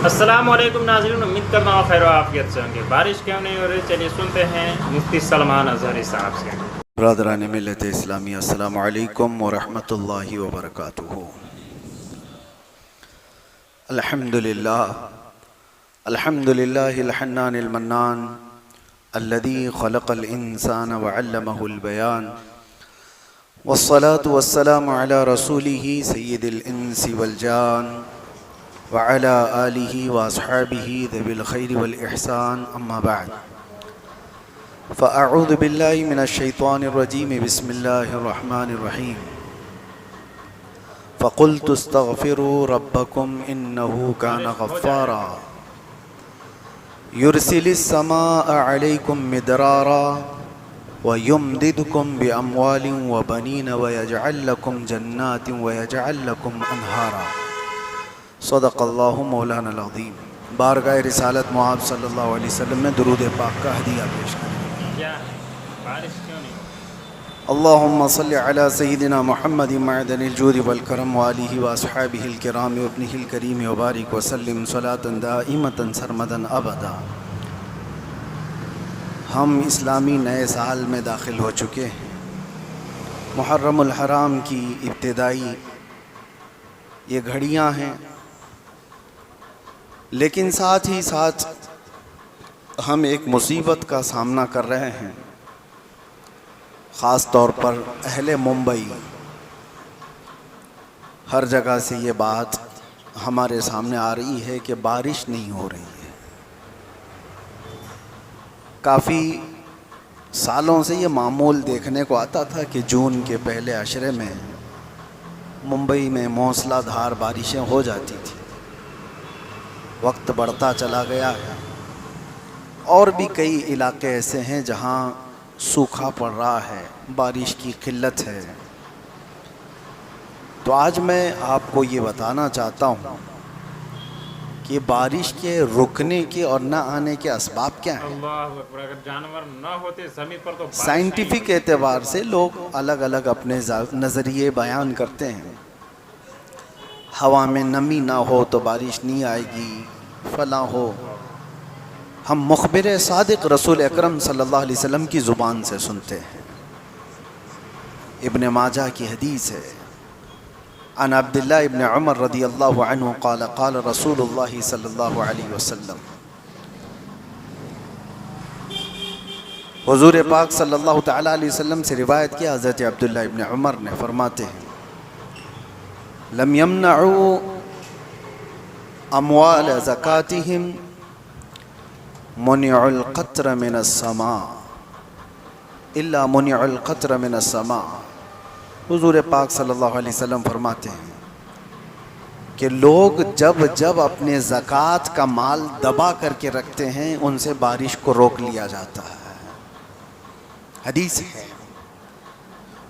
السلام علیکم ناظرین، امید کرتا ہوں خیر و عافیت سے ہوں گے۔ بارش کیوں نہیں ہو رہی؟ چلیے سنتے ہیں مفتی سلمان اظہری صاحب سے۔ برادران ملت اسلامی، السلام علیکم ورحمۃ اللہ وبرکاتہ۔ الحمدللہ الحنان المنان الذي خلق الانسان وعلمه البيان، والصلاة والسلام على رسوله سید الانس والجان وعلى آلہ واصحابہ ذوی الخیر والاحسان، اما بعد فاعوذ باللہ من الشیطان الرجیم، بسم اللہ الرحمن الرحیم۔ فقلت استغفروا ربکم انہ کان غفارا یرسل السماء علیکم مدرارا ویمددکم باموال وبنین ویجعل لکم جنات ویجعل لکم انہارا۔ صدق اللہ مولانا العظیم۔ بارگاہ رسالت معاب صلی اللہ علیہ وسلم میں درود پاک کا ہدیہ پیش کریں۔ کیا بارش کیوں نہیں ہو؟ اللہم صلی علی سیدنا محمد معدن الجود والکرم وآلہ واصحابہ الکرام وابنہ الکریم وبارک وسلم صلاۃ دائمۃ سرمدا ابدا۔ ہم اسلامی نئے سال میں داخل ہو چکے ہیں۔ محرم الحرام کی ابتدائی یہ گھڑیاں ہیں، لیکن ساتھ ہی ساتھ ہم ایک مصیبت کا سامنا کر رہے ہیں، خاص طور پر اہل ممبئی۔ ہر جگہ سے یہ بات ہمارے سامنے آ رہی ہے کہ بارش نہیں ہو رہی ہے۔ کافی سالوں سے یہ معمول دیکھنے کو آتا تھا کہ جون کے پہلے عشرے میں ممبئی میں موسلا دھار بارشیں ہو جاتی تھیں۔ وقت بڑھتا چلا گیا ہے، اور بھی کئی علاقے ایسے ہیں جہاں سوکھا پڑ رہا ہے، بارش کی قلت ہے۔ تو آج میں آپ کو یہ بتانا چاہتا ہوں کہ بارش کے رکنے کے اور نہ آنے کے اسباب کیا ہیں۔ اللہ اکبر! اگر جانور نہ ہوتے زمین پر تو بارش سائنٹیفک اعتبار سے لوگ الگ الگ اپنے نظریے بیان کرتے ہیں۔ ہوا میں نمی نہ ہو تو بارش نہیں آئے گی، فلاں ہو۔ ہم مخبر صادق رسول اکرم صلی اللہ علیہ وسلم کی زبان سے سنتے ہیں۔ ابن ماجہ کی حدیث ہے، عن عبداللہ ابن عمر رضی اللہ عنہ قال قال رسول اللہ صلی اللہ علیہ وسلم۔ حضور پاک صلی اللہ تعالیٰ علیہ وسلم سے روایت کیا، حضرت عبداللہ ابن عمر نے فرماتے ہیں، لم یمنعوا اموال زکاتہم منع القطر من السماء الا منع القطر من السماء۔ حضور پاک صلی اللہ علیہ وسلم فرماتے ہیں کہ لوگ جب اپنے زکوٰۃ کا مال دبا کر کے رکھتے ہیں، ان سے بارش کو روک لیا جاتا ہے۔ حدیث ہے،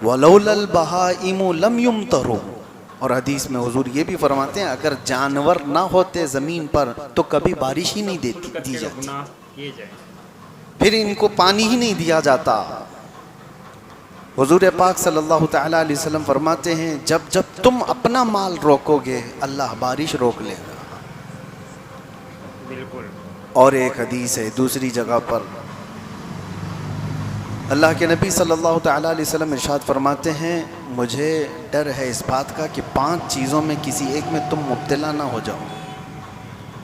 وَلَوْلَا الْبَهَائِمُ لَمْ يُمْطَرُوا۔ اور حدیث میں حضور یہ بھی فرماتے ہیں اگر جانور نہ ہوتے زمین پر تو کبھی بارش ہی نہیں دی جاتی، گناہ کیے جائیں۔ پھر ان کو پانی ہی نہیں دیا جاتا۔ حضور پاک صلی اللہ تعالیٰ علیہ وسلم فرماتے ہیں جب تم اپنا مال روکو گے اللہ بارش روک لے گا۔ بالکل۔ اور ایک حدیث ہے دوسری جگہ پر، اللہ کے نبی صلی اللہ تعالیٰ علیہ وسلم ارشاد فرماتے ہیں مجھے ڈر ہے اس بات کا کہ 5 چیزوں میں کسی ایک میں تم مبتلا نہ ہو جاؤ۔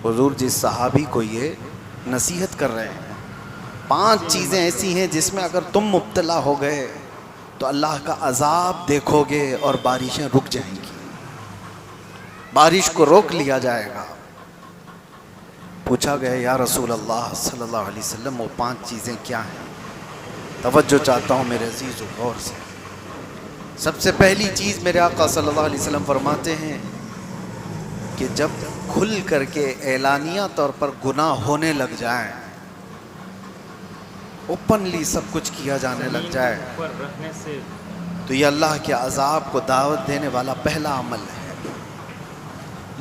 حضور جس صحابی کو یہ نصیحت کر رہے ہیں، 5 چیزیں ایسی ہیں جس میں اگر تم مبتلا ہو گئے تو اللہ کا عذاب دیکھو گے اور بارشیں رک جائیں گی، بارش کو روک لیا جائے گا۔ پوچھا گیا یا رسول اللہ صلی اللہ علیہ وسلم وہ 5 چیزیں کیا ہیں؟ توجہ چاہتا ہوں میرے عزیز و غور سے۔ سب سے پہلی چیز میرے آقا صلی اللہ علیہ وسلم فرماتے ہیں کہ جب کھل کر کے اعلانیہ طور پر گناہ ہونے لگ جائیں، اوپنلی سب کچھ کیا جانے لگ جائے، اوپر رکھنے سے تو یہ اللہ کے عذاب کو دعوت دینے والا پہلا عمل ہے۔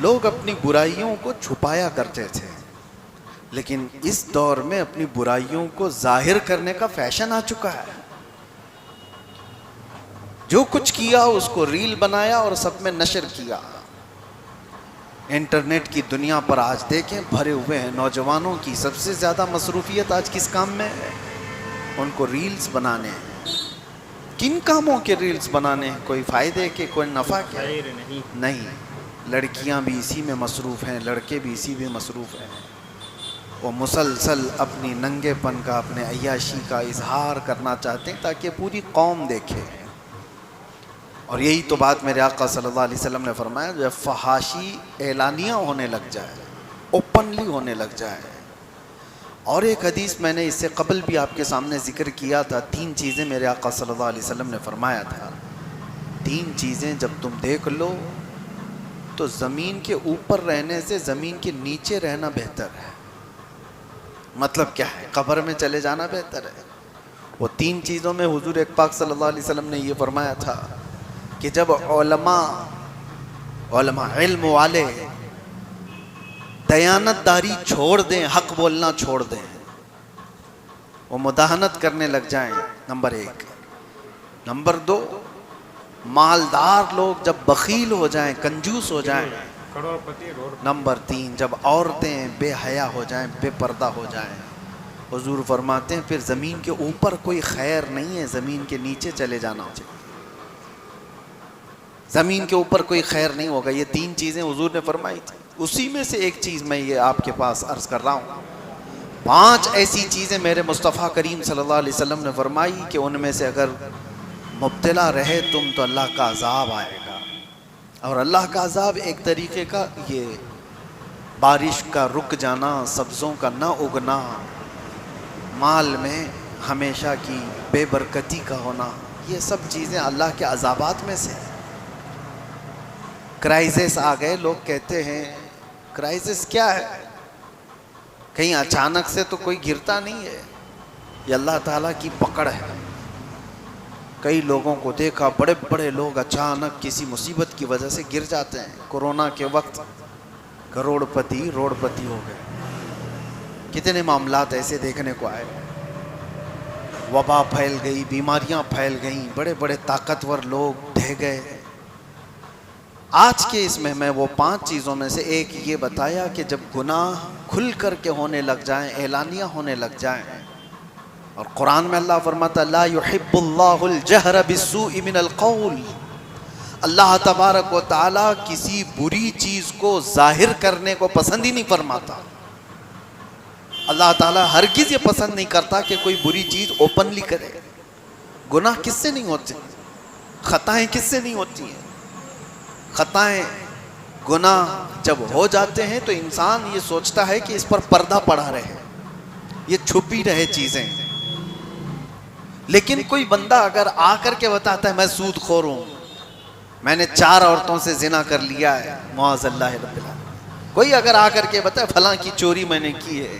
لوگ اپنی برائیوں کو چھپایا کرتے تھے، لیکن اس دور میں اپنی برائیوں کو ظاہر کرنے کا فیشن آ چکا ہے۔ جو کچھ کیا اس کو ریل بنایا اور سب میں نشر کیا۔ انٹرنیٹ کی دنیا پر آج دیکھیں بھرے ہوئے ہیں. نوجوانوں کی سب سے زیادہ مصروفیت آج کس کام میں ہے؟ ان کو ریلز بنانے ہیں. کن کاموں کے ریلز بنانے ہیں؟ کوئی فائدے کے، کوئی نفع کے؟ خیر نہیں. لڑکیاں بھی اسی میں مصروف ہیں، لڑکے بھی اسی میں مصروف ہیں. وہ مسلسل اپنی ننگے پن کا، اپنے عیاشی کا اظہار کرنا چاہتے ہیں تاکہ پوری قوم دیکھے. اور یہی تو بات میرے آقا صلی اللہ علیہ وسلم نے فرمایا، جب فحاشی اعلانیہ ہونے لگ جائے، اوپنلی ہونے لگ جائے. اور ایک حدیث میں نے اس سے قبل بھی آپ کے سامنے ذکر کیا تھا. 3 چیزیں میرے آقا صلی اللہ علیہ وسلم نے فرمایا تھا. 3 چیزیں جب تم دیکھ لو تو زمین کے اوپر رہنے سے زمین کے نیچے رہنا بہتر ہے. مطلب کیا ہے؟ قبر میں چلے جانا بہتر ہے. وہ 3 چیزوں میں حضور ایک پاک صلی اللہ علیہ وسلم نے یہ فرمایا تھا کہ جب علماء علم والے دیانت داری چھوڑ دیں، حق بولنا چھوڑ دیں، وہ مداہنت کرنے لگ جائیں، نمبر 1. نمبر 2، مالدار لوگ جب بخیل ہو جائیں، کنجوس ہو جائیں. نمبر 3، جب عورتیں بے حیا ہو جائیں، بے پردہ ہو جائیں. حضور فرماتے ہیں پھر زمین کے اوپر کوئی خیر نہیں ہے، زمین کے نیچے چلے جانا چاہیے. زمین کے اوپر کوئی خیر نہیں ہوگا. یہ 3 چیزیں حضور نے فرمائی تھی. اسی میں سے ایک چیز میں یہ آپ کے پاس عرض کر رہا ہوں. 5 ایسی چیزیں میرے مصطفیٰ کریم صلی اللہ علیہ وسلم نے فرمائی کہ ان میں سے اگر مبتلا رہے تم تو اللہ کا عذاب آئے گا. اور اللہ کا عذاب ایک طریقے کا یہ بارش کا رک جانا، سبزوں کا نہ اگنا، مال میں ہمیشہ کی بے برکتی کا ہونا، یہ سب چیزیں اللہ کے عذابات میں سے. کرائسس آ گئے، لوگ کہتے ہیں کرائسس کیا ہے؟ کہیں اچانک سے تو کوئی گرتا نہیں ہے، یہ اللہ تعالیٰ کی پکڑ ہے. کئی لوگوں کو دیکھا، بڑے بڑے لوگ اچانک کسی مصیبت کی وجہ سے گر جاتے ہیں. کورونا کے وقت کروڑ پتی روڑ پتی ہو گئے. کتنے معاملات ایسے دیکھنے کو آئے. وبا پھیل گئی، بیماریاں پھیل گئیں، بڑے بڑے طاقتور لوگ ڈھہ گئے. آج کے اس میں وہ 5 چیزوں میں سے ایک یہ بتایا کہ جب گناہ کھل کر کے ہونے لگ جائیں، اعلانیہ ہونے لگ جائیں. اور قرآن میں اللہ فرماتا لا يحب اللہ الجہر بالسوء من القول. اللہ تبارک و تعالی کسی بری چیز کو ظاہر کرنے کو پسند ہی نہیں فرماتا. اللہ تعالیٰ ہرگز یہ پسند نہیں کرتا کہ کوئی بری چیز اوپنلی کرے. گناہ کس سے نہیں ہوتے؟ خطائیں کس سے نہیں ہوتی ہیں؟ خطائیں، گناہ جب ہو جاتے ہیں تو انسان یہ سوچتا ہے کہ اس پر پردہ پڑا رہے، یہ چھپی رہے چیزیں. لیکن کوئی بندہ اگر آ کر کے بتاتا ہے میں سود خور ہوں، میں نے 4 عورتوں سے زنا کر لیا ہے، معاذ اللہ رب العالمین، کوئی اگر آ کر کے بتائے فلاں کی چوری میں نے کی ہے،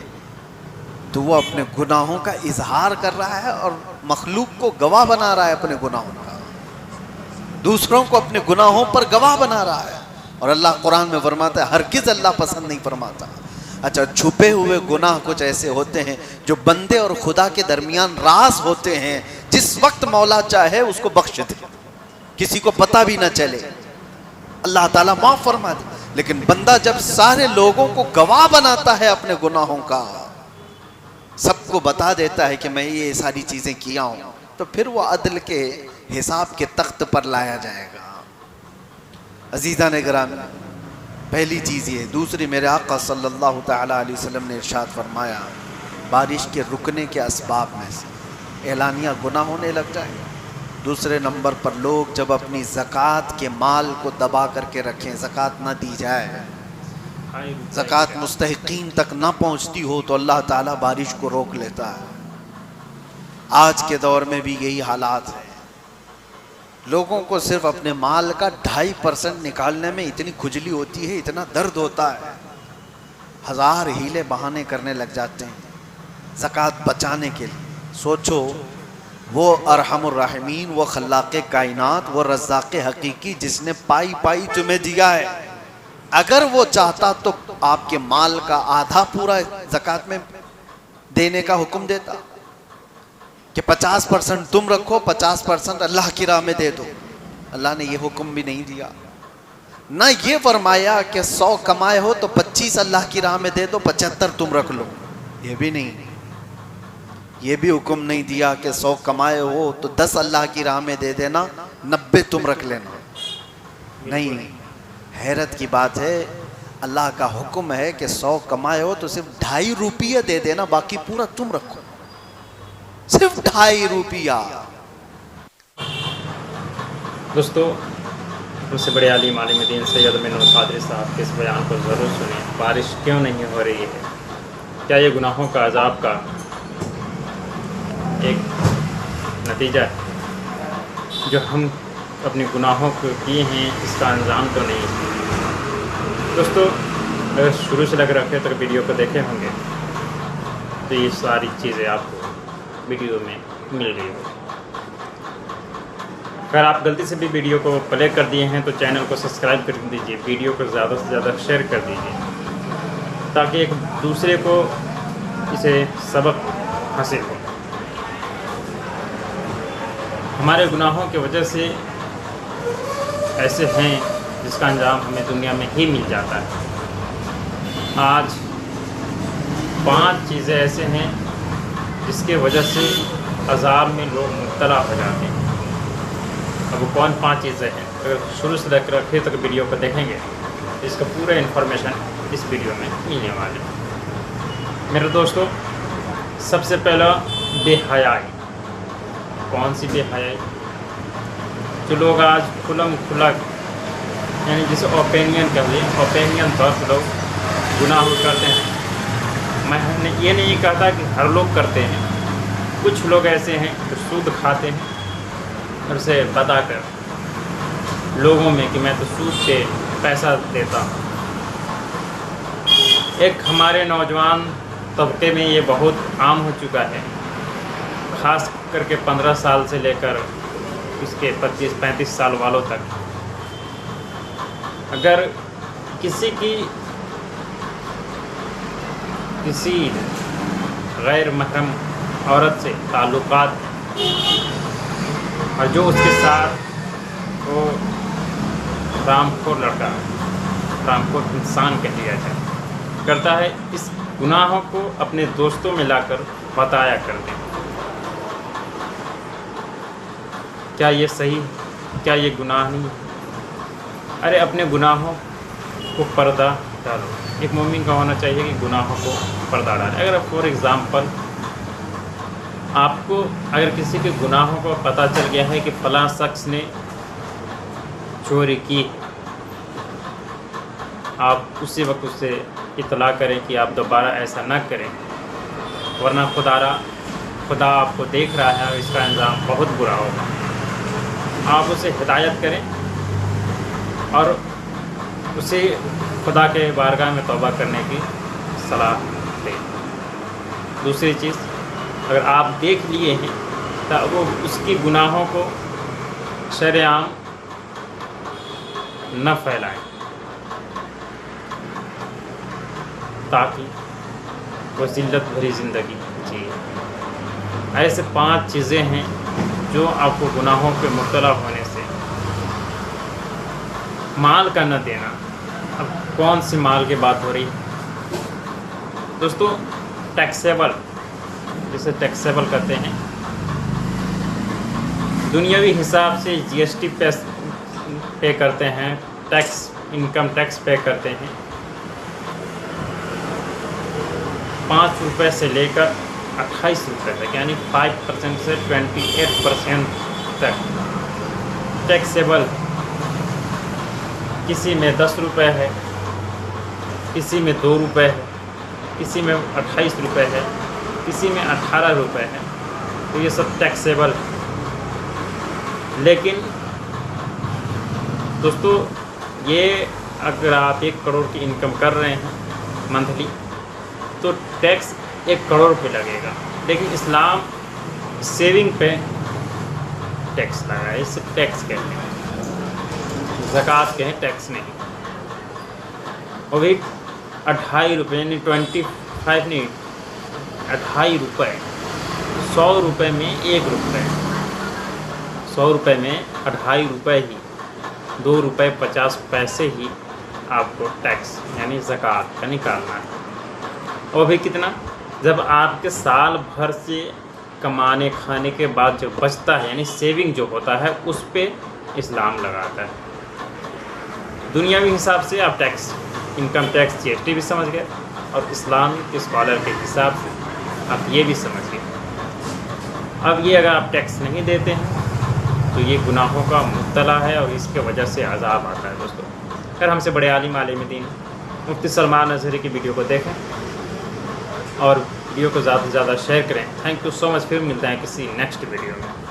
تو وہ اپنے گناہوں کا اظہار کر رہا ہے اور مخلوق کو گواہ بنا رہا ہے اپنے گناہوں کا، دوسروں کو اپنے گناہوں پر گواہ بنا رہا ہے. اور اللہ قرآن میں فرماتا ہے ہرگز اللہ پسند نہیں فرماتا. اچھا، چھپے ہوئے گناہ کچھ ایسے ہوتے ہیں جو بندے اور خدا کے درمیان راز ہوتے ہیں، جس وقت مولا چاہے اس کو بخش دے، کسی کو پتہ بھی نہ چلے، اللہ تعالیٰ معاف فرما دے. لیکن بندہ جب سارے لوگوں کو گواہ بناتا ہے اپنے گناہوں کا، سب کو بتا دیتا ہے کہ میں یہ ساری چیزیں کیا ہوں، تو پھر وہ عدل کے حساب کے تخت پر لایا جائے گا. عزیزان گرامی، پہلی چیز یہ. دوسری، میرے آقا صلی اللہ تعالیٰ علیہ وسلم نے ارشاد فرمایا بارش کے رکنے کے اسباب میں سے اعلانیہ گناہ ہونے لگ جائے. دوسرے نمبر پر لوگ جب اپنی زکوٰۃ کے مال کو دبا کر کے رکھیں، زکوٰۃ نہ دی جائے، زکوٰۃ مستحقین تک نہ پہنچتی ہو تو اللہ تعالیٰ بارش کو روک لیتا ہے. آج کے دور میں بھی یہی حالات ہیں. لوگوں کو صرف اپنے مال کا 2.5% نکالنے میں اتنی کھجلی ہوتی ہے، اتنا درد ہوتا ہے، 1000 ہیلے بہانے کرنے لگ جاتے ہیں زکوٰۃ بچانے کے لیے. سوچو، وہ ارحم الراحمین، وہ خلاق کائنات، وہ رزاق حقیقی جس نے پائی پائی تمہیں دیا ہے، اگر وہ چاہتا تو آپ کے مال کا آدھا پورا زکوٰۃ میں دینے کا حکم دیتا کہ 50% تم رکھو، 50% اللہ کی راہ میں دے دو. اللہ نے یہ حکم بھی نہیں دیا. نہ یہ فرمایا کہ 100 کمائے ہو تو 25 اللہ کی راہ میں دے دو، 75 تم رکھ لو، یہ بھی نہیں. یہ بھی حکم نہیں دیا کہ 100 کمائے ہو تو 10 اللہ کی راہ میں دے دینا، 90 تم رکھ لینا. نہیں، حیرت کی بات ہے، اللہ کا حکم ہے کہ 100 کمائے ہو تو صرف 2.5 روپیہ دے دینا، باقی پورا تم رکھو، صرف 2.5 روپیہ. دوستو، ہم سے بڑے عالم دین سید امین القادری صاحب کے اس بیان کو ضرور سنیں. بارش کیوں نہیں ہو رہی ہے؟ کیا یہ گناہوں کا عذاب کا ایک نتیجہ ہے جو ہم اپنے گناہوں کو کیے ہیں، اس کا انجام تو نہیں؟ دوستو، اگر شروع سے لگ رکھے تو ویڈیو کو دیکھے ہوں گے تو یہ ساری چیزیں آپ کو ویڈیو میں مل رہی ہوں. اگر آپ غلطی سے بھی ویڈیو کو پلے کر دیے ہیں تو چینل کو سبسکرائب کر دیجیے، ویڈیو کو زیادہ سے زیادہ شیئر کر دیجیے تاکہ ایک دوسرے کو اسے سبق حاصل ہو. ہمارے گناہوں کی وجہ سے ایسے ہیں جس کا انجام ہمیں دنیا میں ہی مل جاتا ہے. آج 5 چیزیں ایسے ہیں جس کے وجہ سے عذاب میں لوگ مبتلا ہو جاتے ہیں. اب وہ کون 5 چیزیں ہیں؟ اگر شروع سے لگ رکھے تک ویڈیو کو دیکھیں گے تو اس کا پورا انفارمیشن اس ویڈیو میں ملنے والی ہے. میرے دوستو، سب سے پہلا بے حیائی. کون سی بے حیائی؟ جو لوگ آج کھلم کھلا، یعنی جسے اوپینین کہتے ہیں، اوپینین طور پر لوگ گناہ کرتے ہیں. میں نے یہ نہیں کہتا کہ ہر لوگ کرتے ہیں، کچھ لوگ ایسے ہیں جو سود کھاتے ہیں اور اسے بتا کر لوگوں میں کہ میں تو سود پہ پیسہ دیتا ہوں. ایک ہمارے نوجوان طبقے میں یہ بہت عام ہو چکا ہے، خاص کر کے 15 سال سے لے کر اس کے 25-35 سال والوں تک. اگر کسی غیر محرم عورت سے تعلقات اور جو اس کے ساتھ وہ رامخور لڑکا، رامخور انسان کہہ لیا جائے، کرتا ہے، اس گناہوں کو اپنے دوستوں میں لا کر بتایا کرتے ہیں. کیا یہ صحیح؟ کیا یہ گناہ نہیں؟ ارے اپنے گناہوں کو پردہ ڈالو. ایک مومن کا ہونا چاہیے کہ گناہوں کو پردہ ڈالے. اگر فور ایگزامپل آپ کو اگر کسی کے گناہوں کو پتہ چل گیا ہے کہ فلاں شخص نے چوری کی، آپ اسی وقت اس سے اطلاع کریں کہ آپ دوبارہ ایسا نہ کریں، ورنہ خدا آپ کو دیکھ رہا ہے اور اس کا انجام بہت برا ہوگا. آپ اسے ہدایت کریں اور اسے خدا کے بارگاہ میں توبہ کرنے کی صلاح دیں. دوسری چیز، اگر آپ دیکھ لیے ہیں تو وہ اس کی گناہوں کو شرعام نہ پھیلائیں تاکہ وہ ذلت بھری زندگی جیے. ایسے 5 چیزیں ہیں جو آپ کو گناہوں پہ مبتلا ہونے سے. مال کا نہ دینا. اب کون سی مال کی بات ہو رہی ہے دوستو؟ ٹیکسیبل، جسے ٹیکسیبل کہتے ہیں، دنیاوی حساب سے GST پے کرتے ہیں، ٹیکس، انکم ٹیکس پے کرتے ہیں. 5 روپے سے لے کر 28 روپے تک، یعنی 5% سے 28% تک ٹیکسیبل. کسی میں 10 روپے ہے، کسی میں 2 روپے ہے، کسی میں 28 روپے ہے، کسی میں 18 روپے ہے. تو یہ سب ٹیکسیبل ہے. لیکن دوستو، یہ اگر آپ 1 کروڑ کی انکم کر رہے ہیں منتھلی تو ٹیکس 1 کروڑ پہ لگے گا. لیکن اسلام سیونگ پہ ٹیکس لگا ہے. اس سے ٹیکس کہتے ہیں، زکوٰۃ کہیں، ٹیکس نہیں. اور بھی 28 روپے، یعنی 25 نہیں، 28 روپے. 100 روپے میں 1 روپے، 100 روپے میں 28 روپے ہی. ₹2.50 ہی آپ کو ٹیکس یعنی زکوٰۃ کا نکالنا ہے۔ اور بھی کتنا؟ جب آپ کے سال بھر سے کمانے کھانے کے بعد جو بچتا ہے یعنی سیونگ جو ہوتا ہے اس پہ اسلام لگاتا ہے۔ دنیاوی حساب سے آپ ٹیکس، انکم ٹیکس GST بھی سمجھ گئے، اور اسلامک اسکالر کے حساب سے آپ یہ بھی سمجھ گئے۔ اب یہ اگر آپ ٹیکس نہیں دیتے ہیں تو یہ گناہوں کا مبتلا ہے اور اس کے وجہ سے عذاب آتا ہے دوستو۔ خیر ہم سے بڑے عالم دین مفتی سلمان اظہری کی ویڈیو کو دیکھیں اور ویڈیو کو زیادہ سے زیادہ شیئر کریں۔ تھینک یو سو مچ، پھر ملتے ہیں کسی نیکسٹ ویڈیو میں۔